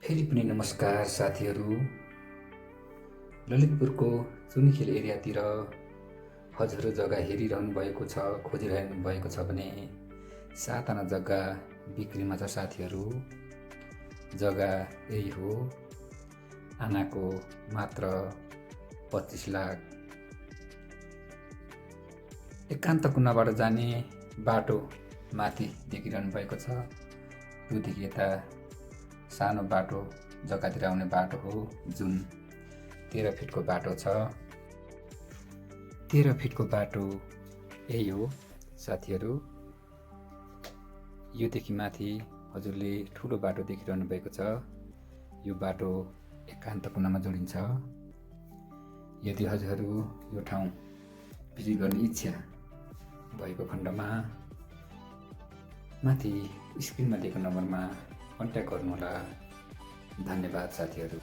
फेरि पनि नमस्कार साथीहरू। ललितपुरको चुनिखेल एरियातिर हजुरहरू जग्गा हेरिरहनु भएको छ, खोजिरहनु भएको छ भने 7 आना जग्गा बिक्रीमा छ साथीहरू। जग्गा यही हो, आनाको मात्र 25 लाख। एकान्त कुनाबाट जाने बाटो माथि देखिरहनु भएको छ। त्योदेखि यता सानो बाटो जग्गातिर आउने बाटो हो, जुन 13 फिटको बाटो छ। 13 फिटको बाटो यही हो साथीहरू। योदेखि माथि हजुरले ठुलो बाटो देखिरहनु भएको छ। यो बाटो एकान्त कुनामा जोडिन्छ। यदि हजुरहरू यो ठाउँ भिजिट गर्ने इच्छा भएको खण्डमा माथि स्क्रिनमा दिएको नम्बरमा कन्ट्याक्ट गर्नुहोला। धन्यवाद साथीहरू।